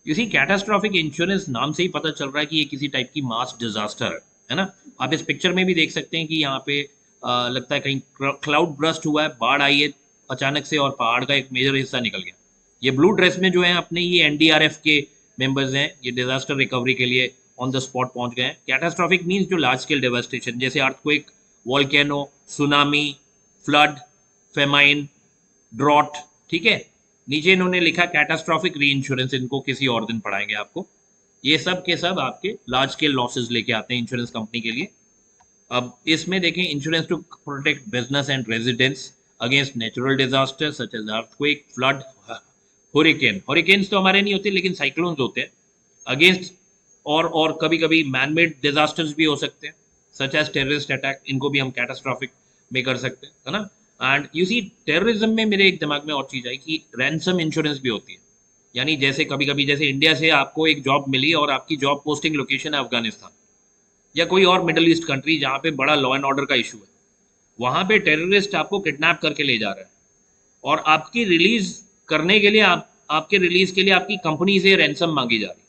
सी catastrophic insurance नाम से ही पता चल रहा है कि ये किसी टाइप की मास डिजास्टर है ना। आप इस पिक्चर में भी देख सकते हैं कि यहाँ पे लगता है कहीं क्लाउड ब्रस्ट हुआ है, बाढ़ आई है अचानक से और पहाड़ का एक मेजर हिस्सा निकल गया। ये ब्लू ड्रेस में जो है अपने ये एनडीआरएफ के मेंबर्स हैं, ये डिजास्टर रिकवरी के लिए ऑन द स्पॉट पहुंच गए हैं। कैटास्ट्रॉफिक मीन्स जो लार्ज स्केल डेवास्टेशन, जैसे earthquake, volcano, tsunami, flood, famine, drought, ठीक है। नीचे इन्होंने लिखा कैटास्ट्रॉफिक री इंश्योरेंस, इनको किसी और दिन पढ़ाएंगे आपको। ये सब के सब आपके लार्ज स्केल लॉसेस लेके आते हैं इंश्योरेंस कंपनी के लिए। अब इसमें देखें, insurance to protect business and residents against natural disaster such as earthquake, flood, hurricane. Hurricanes तो हमारे नहीं होते लेकिन साइक्लोन्स होते हैं। अगेंस्ट और कभी कभी मैनमेड डिजास्टर्स भी हो सकते हैं सच एज टेररिस्ट अटैक, इनको भी हम कैटास्ट्रॉफिक में कर सकते हैं, है ना। एंड यू सी टेररिज्म में मेरे एक दिमाग में और चीज आई कि रैंसम इंश्योरेंस भी होती है। यानी जैसे कभी कभी जैसे इंडिया से आपको एक जॉब मिली और आपकी जॉब पोस्टिंग लोकेशन है अफगानिस्तान या कोई और मिडल ईस्ट कंट्री जहाँ पे बड़ा लॉ एंड ऑर्डर का इशू है, वहां पे टेररिस्ट आपको किडनैप करके ले जा रहा है और आपकी रिलीज करने के लिए आपके रिलीज के लिए आपकी कंपनी से रैंसम मांगी जा रही है।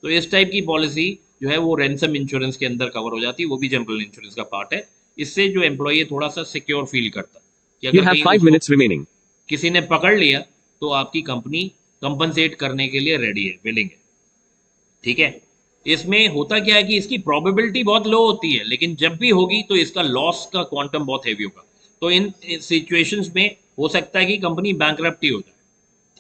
तो इस टाइप की पॉलिसी जो है वो रैंसम इंश्योरेंस के अंदर कवर हो जाती है, वो भी जनरल इंश्योरेंस का पार्ट है। इससे जो एम्प्लॉय है थोड़ा सा सिक्योर फील करता है कि You अगर have कहीं 5 minutes remaining. किसी ने पकड़ लिया तो आपकी कंपनी कंपनसेट करने के लिए रेडी है, विलिंग है, ठीक है। इसमें होता क्या है कि इसकी प्रोबेबिलिटी बहुत लो होती है, लेकिन जब भी होगी तो इसका लॉस का क्वांटम बहुत हैवी होगा। तो इन सिचुएशंस में हो सकता है कि कंपनी बैंकरप्टी हो जाए,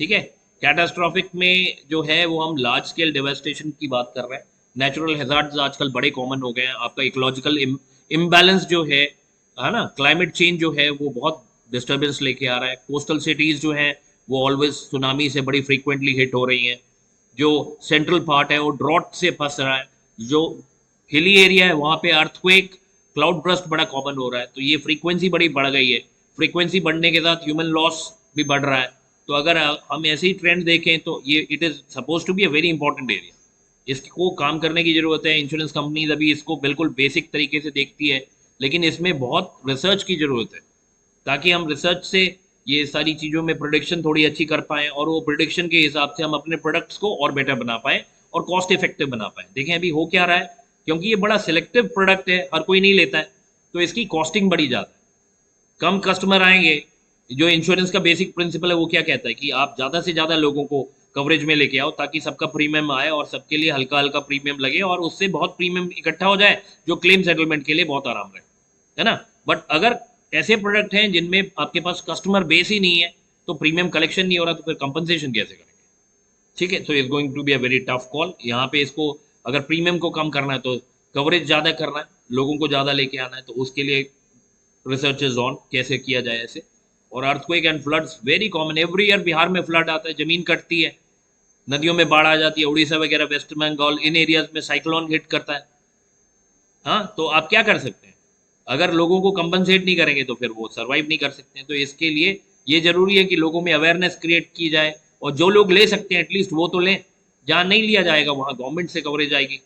ठीक है। कैटास्ट्रॉफिक में जो है वो हम लार्ज स्केल डेवास्टेशन की बात कर रहे हैं। नेचुरल हैजार्ड्स आजकल बड़े कॉमन हो गए हैं। आपका इकोलॉजिकल इम्बैलेंस जो है ना, क्लाइमेट चेंज जो है वो बहुत डिस्टर्बेंस लेके आ रहा है। कोस्टल सिटीज जो हैं वो ऑलवेज सुनामी से बड़ी फ्रीक्वेंटली हिट हो रही हैं। जो सेंट्रल पार्ट है वो ड्रॉट से फंस रहा है। जो हिली एरिया है वहाँ पे अर्थक्वेक, क्लाउड ब्रस्ट बड़ा कॉमन हो रहा है। तो ये फ्रीक्वेंसी बड़ी बढ़ गई है। फ्रीक्वेंसी बढ़ने के साथ ह्यूमन लॉस भी बढ़ रहा है। तो अगर हम ऐसे ही ट्रेंड देखें तो ये it is suppose to be a very important area. इसको काम करने की ज़रूरत है। इंश्योरेंस कंपनीज अभी इसको बिल्कुल बेसिक तरीके से देखती है, लेकिन इसमें बहुत रिसर्च की ज़रूरत है ताकि हम रिसर्च से ये सारी चीज़ों में प्रोडिक्शन थोड़ी अच्छी कर पाएँ और वो प्रोडिक्शन के हिसाब से हम अपने प्रोडक्ट्स को और बेटर बना पाएँ और कॉस्ट इफेक्टिव बना पाएँ। देखें अभी हो क्या रहा है, क्योंकि ये बड़ा सिलेक्टिव प्रोडक्ट है, हर कोई नहीं लेता है, तो इसकी कॉस्टिंग बढ़ी जाती है। कम कस्टमर आएंगे। जो इंश्योरेंस का बेसिक प्रिंसिपल है वो क्या कहता है कि आप ज़्यादा से ज़्यादा लोगों को कवरेज में लेके आओ ताकि सबका प्रीमियम आए और सबके लिए हल्का हल्का प्रीमियम लगे और उससे बहुत प्रीमियम इकट्ठा हो जाए जो क्लेम सेटलमेंट के लिए बहुत आराम रहे, है ना। बट अगर ऐसे प्रोडक्ट हैं जिनमें आपके पास कस्टमर बेस ही नहीं है तो प्रीमियम कलेक्शन नहीं हो रहा, तो फिर कंपनसेशन कैसे करेंगे, ठीक है। So is going to be a very tough call यहाँ पे। इसको अगर प्रीमियम को कम करना है तो कवरेज ज़्यादा करना है, लोगों को ज़्यादा लेके आना है, तो उसके लिए रिसर्च इज ऑन कैसे किया जाए ऐसे। और earthquake and floods very common, every year Bihar में फ्लड आता है, जमीन कटती है, नदियों में बाढ़ आ जाती है, उड़ीसा वगैरह, वेस्ट बंगाल, इन एरियाज में साइक्लोन हिट करता है। हाँ, तो आप क्या कर सकते हैं, अगर लोगों को कंपनसेट नहीं करेंगे तो फिर वो सर्वाइव नहीं कर सकते हैं। तो इसके लिए ये जरूरी है कि लोगों में अवेयरनेस क्रिएट की जाए और जो लोग ले सकते हैं एटलीस्ट वो तो लें। जहाँ नहीं लिया जाएगा वहाँ गवर्नमेंट से कवरेज आएगी,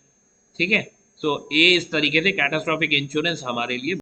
ठीक है। सो ये इस तरीके से कैटास्ट्रॉफिक इंश्योरेंस हमारे लिए